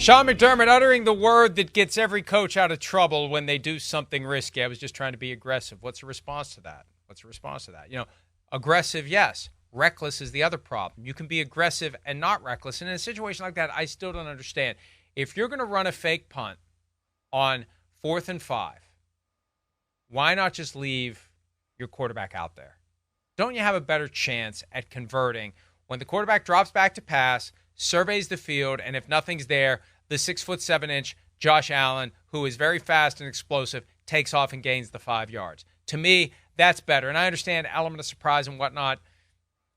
Sean McDermott uttering the word that gets every coach out of trouble when they do something risky. I was just trying to be aggressive. What's the response to that? Aggressive, yes. Reckless is the other problem. You can be aggressive and not reckless. And in a situation like that, I still don't understand. If you're going to run a fake punt on 4th and 5, why not just leave your quarterback out there? Don't you have a better chance at converting when the quarterback drops back to pass, surveys the field, and if nothing's there, the 6'7" Josh Allen, who is very fast and explosive, takes off and gains the 5 yards. To me, that's better. And I understand element of surprise and whatnot.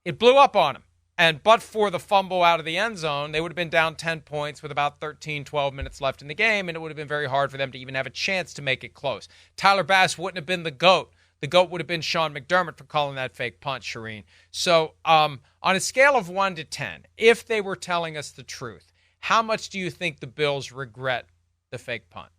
It blew up on him. And but for the fumble out of the end zone, they would have been down 10 points with about 13, 12 minutes left in the game, and it would have been very hard for them to even have a chance to make it close. Tyler Bass wouldn't have been the GOAT. The GOAT would have been Sean McDermott for calling that fake punt, Charean. So on a scale of 1 to 10, if they were telling us the truth, how much do you think the Bills regret the fake punt?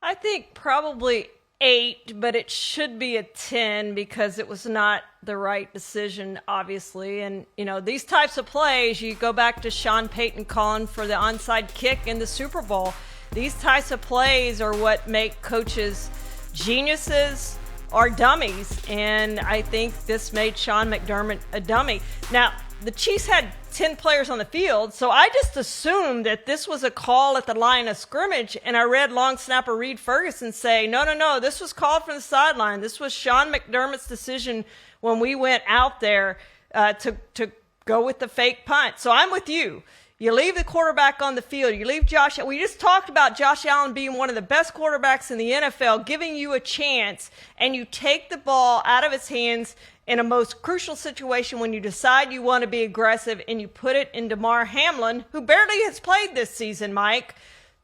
I think probably 8, but it should be a 10 because it was not the right decision, obviously. And, these types of plays, you go back to Sean Payton calling for the onside kick in the Super Bowl. These types of plays are what make coaches geniuses or dummies. And I think this made Sean McDermott a dummy. Now, the Chiefs had 10 players on the field, so I just assumed that this was a call at the line of scrimmage, and I read long snapper Reed Ferguson say, no, this was called from the sideline. This was Sean McDermott's decision when we went out there to go with the fake punt. So I'm with you. You leave the quarterback on the field. You leave Josh. We just talked about Josh Allen being one of the best quarterbacks in the NFL, giving you a chance, and you take the ball out of his hands in a most crucial situation when you decide you want to be aggressive, and you put it in Damar Hamlin, who barely has played this season, Mike,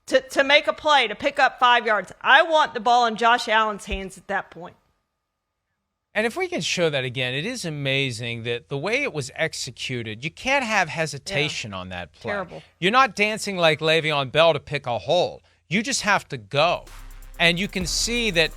to make a play, to pick up 5 yards. I want the ball in Josh Allen's hands at that point. And if we can show that again, it is amazing that the way it was executed, you can't have hesitation on that play. Terrible. You're not dancing like Le'Veon Bell to pick a hole. You just have to go. And you can see that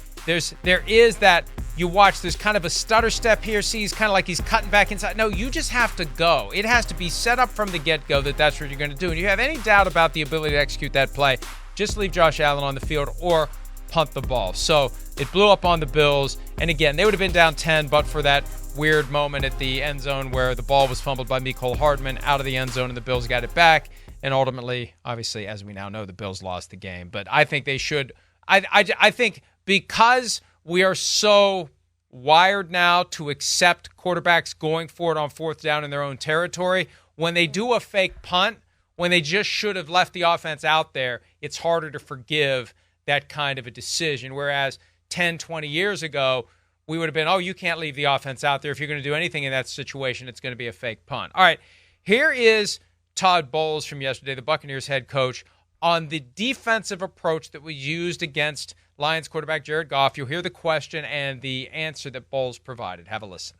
there is that, you watch, there's kind of a stutter step here. See, he's kind of like he's cutting back inside. No, you just have to go. It has to be set up from the get-go that that's what you're going to do. And you have any doubt about the ability to execute that play, just leave Josh Allen on the field or punt the ball. So it blew up on the Bills. And again, they would have been down 10, but for that weird moment at the end zone where the ball was fumbled by Mecole Hardman out of the end zone and the Bills got it back. And ultimately, obviously, as we now know, the Bills lost the game. But I think they should. I think because we are so wired now to accept quarterbacks going for it on 4th down in their own territory, when they do a fake punt, when they just should have left the offense out there, it's harder to forgive that kind of a decision. Whereas 10, 20 years ago, we would have been, you can't leave the offense out there. If you're going to do anything in that situation, it's going to be a fake punt. All right, here is Todd Bowles from yesterday, the Buccaneers head coach, on the defensive approach that was used against Lions quarterback Jared Goff. You'll hear the question and the answer that Bowles provided. Have a listen.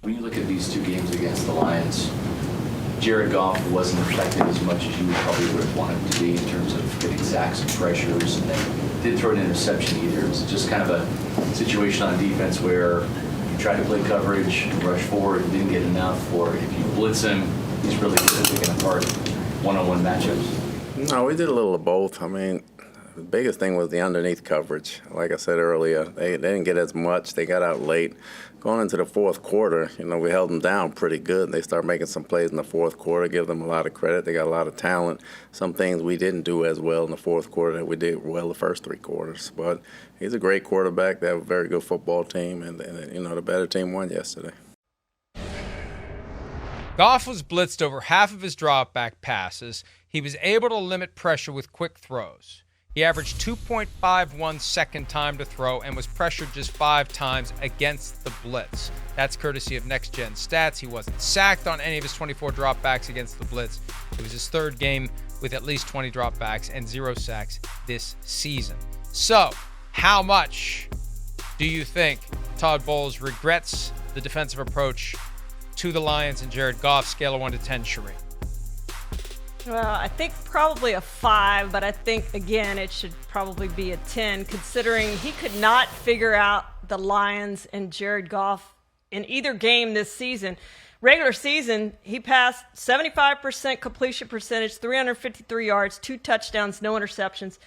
When you look at these 2 games against the Lions, Jared Goff wasn't effective as much as you probably would have wanted him to be in terms of getting sacks and pressures, and then didn't throw an interception either. It was just kind of a situation on defense where you tried to play coverage, rush forward, and didn't get enough, or if you blitz him, he's really good at picking apart one-on-one matchups. No, we did a little of both. I mean, the biggest thing was the underneath coverage. Like I said earlier, they didn't get as much. They got out late. Going into the 4th quarter, we held them down pretty good. They started making some plays in the 4th quarter, give them a lot of credit. They got a lot of talent. Some things we didn't do as well in the 4th quarter that we did well the first 3 quarters. But he's a great quarterback. They have a very good football team, and the better team won yesterday. Goff was blitzed over half of his drop-back passes. He was able to limit pressure with quick throws. He averaged 2.51 second time to throw and was pressured just 5 times against the blitz. That's courtesy of Next Gen Stats. He wasn't sacked on any of his 24 dropbacks against the blitz. It was his 3rd game with at least 20 dropbacks and 0 sacks this season. So, how much do you think Todd Bowles regrets the defensive approach to the Lions and Jared Goff? Scale of 1 to 10, Charean. Well, I think probably a 5, but I think, again, it should probably be a 10, considering he could not figure out the Lions and Jared Goff in either game this season. regular season, he passed 75% completion percentage, 353 yards, 2 touchdowns, no interceptions.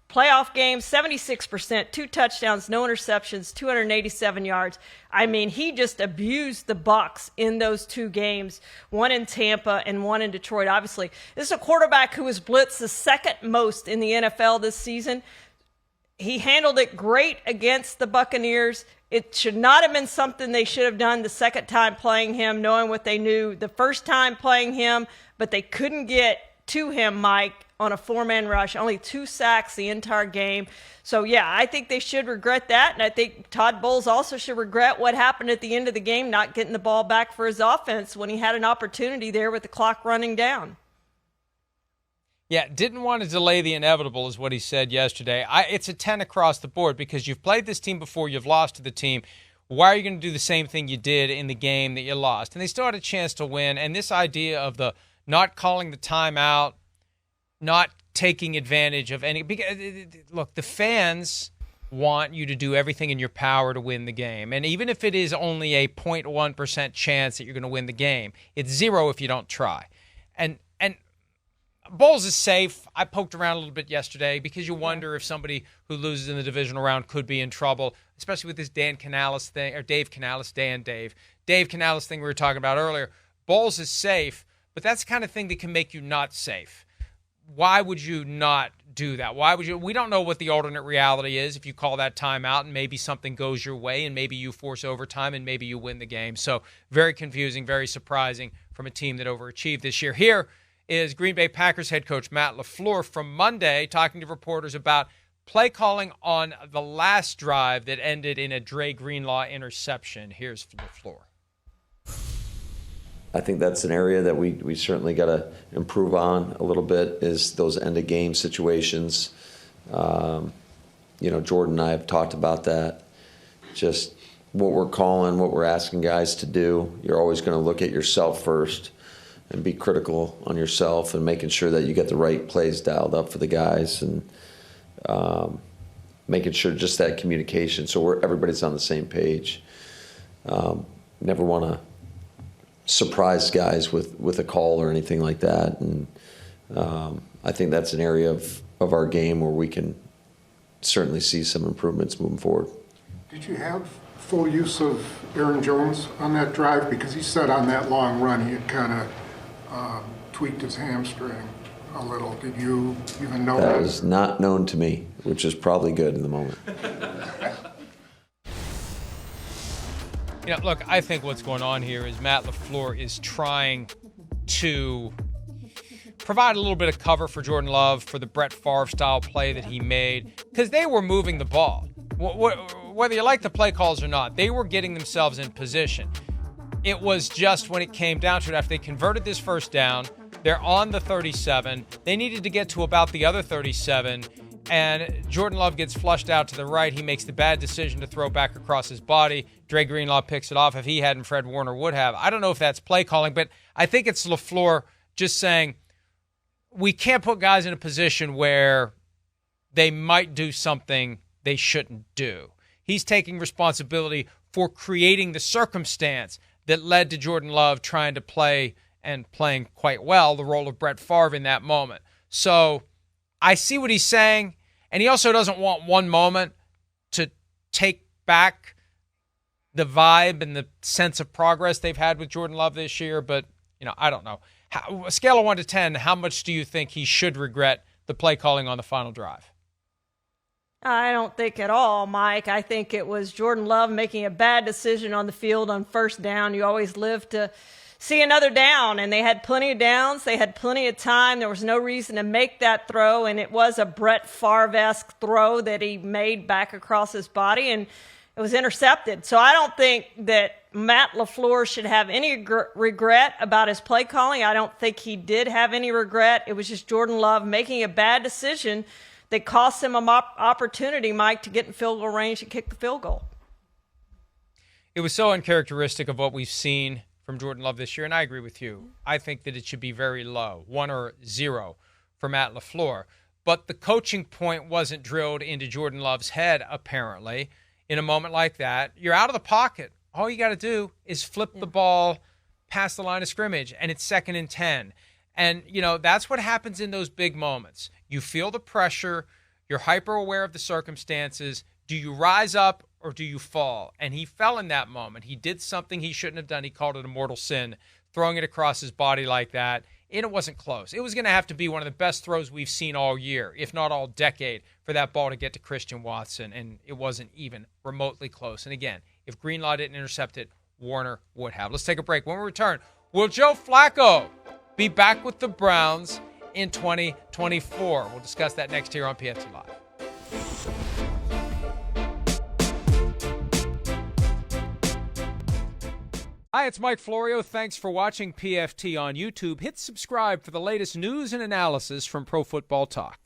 Playoff game, 76%, 2 touchdowns, no interceptions, 287 yards. I mean, he just abused the Bucs in those 2 games, one in Tampa and one in Detroit, obviously. This is a quarterback who was blitzed the second most in the NFL this season. He handled it great against the Buccaneers. It should not have been something they should have done the second time playing him, knowing what they knew the first time playing him, but they couldn't get to him, Mike, on a 4-man rush. Only 2 sacks the entire game. So, yeah, I think they should regret that, and I think Todd Bowles also should regret what happened at the end of the game, not getting the ball back for his offense when he had an opportunity there with the clock running down. Yeah, didn't want to delay the inevitable is what he said yesterday. It's a 10 across the board because you've played this team before, you've lost to the team. Why are you going to do the same thing you did in the game that you lost? And they still had a chance to win, and this idea of the not calling the timeout, not taking advantage of any – because look, the fans want you to do everything in your power to win the game. And even if it is only a 0.1% chance that you're going to win the game, it's 0 if you don't try. And Bowles is safe. I poked around a little bit yesterday because you wonder if somebody who loses in the divisional round could be in trouble, especially with this Dave Canales thing we were talking about earlier. Bowles is safe, but that's the kind of thing that can make you not safe. Why would you not do that? Why would you? We don't know what the alternate reality is if you call that timeout and maybe something goes your way and maybe you force overtime and maybe you win the game. So very confusing, very surprising from a team that overachieved this year. Here is Green Bay Packers head coach Matt LaFleur from Monday talking to reporters about play calling on the last drive that ended in a Dre Greenlaw interception. Here's LaFleur. I think that's an area that we certainly got to improve on a little bit is those end-of-game situations. Jordan and I have talked about that. Just what we're calling, what we're asking guys to do. You're always going to look at yourself first and be critical on yourself and making sure that you get the right plays dialed up for the guys and making sure just that communication so everybody's on the same page. Never want to surprise guys with a call or anything like that. And I think that's an area of our game where we can certainly see some improvements moving forward. Did you have full use of Aaron Jones on that drive? Because he said on that long run he had kind of tweaked his hamstring a little. Did you even know that? That was not known to me, which is probably good in the moment. Look, I think what's going on here is Matt LaFleur is trying to provide a little bit of cover for Jordan Love for the Brett Favre-style play that he made because they were moving the ball. Whether you like the play calls or not, they were getting themselves in position. It was just when it came down to it, after they converted this first down, they're on the 37. They needed to get to about the other 37, and Jordan Love gets flushed out to the right. He makes the bad decision to throw back across his body. Dre Greenlaw picks it off. If he hadn't, Fred Warner would have. I don't know if that's play calling, but I think it's LaFleur just saying we can't put guys in a position where they might do something they shouldn't do. He's taking responsibility for creating the circumstance that led to Jordan Love trying to play and playing quite well the role of Brett Favre in that moment. So I see what he's saying, and he also doesn't want one moment to take back the vibe and the sense of progress they've had with Jordan Love this year, but, I don't know. A scale of 1 to 10, how much do you think he should regret the play calling on the final drive? I don't think at all, Mike. I think it was Jordan Love making a bad decision on the field on first down. You always live to see another down, and they had plenty of downs. They had plenty of time. There was no reason to make that throw, and it was a Brett Favre-esque throw that he made back across his body, and it was intercepted. So I don't think that Matt LaFleur should have any regret about his play calling. I don't think he did have any regret. It was just Jordan Love making a bad decision that cost him an opportunity, Mike, to get in field goal range and kick the field goal. It was so uncharacteristic of what we've seen from Jordan Love this year, and I agree with you. I think that it should be very low, 1 or 0 for Matt LaFleur. But the coaching point wasn't drilled into Jordan Love's head, apparently. In a moment like that, you're out of the pocket. All you got to do is flip the ball past the line of scrimmage, and it's 2nd and 10. And, that's what happens in those big moments. You feel the pressure. You're hyper aware of the circumstances. Do you rise up or do you fall? And he fell in that moment. He did something he shouldn't have done. He called it a mortal sin, throwing it across his body like that. And it wasn't close. It was going to have to be one of the best throws we've seen all year, if not all decade, for that ball to get to Christian Watson. And it wasn't even remotely close. And again, if Greenlaw didn't intercept it, Warner would have. Let's take a break. When we return, will Joe Flacco be back with the Browns in 2024? We'll discuss that next here on PFT Live. Hi, it's Mike Florio. Thanks for watching PFT on YouTube. Hit subscribe for the latest news and analysis from Pro Football Talk.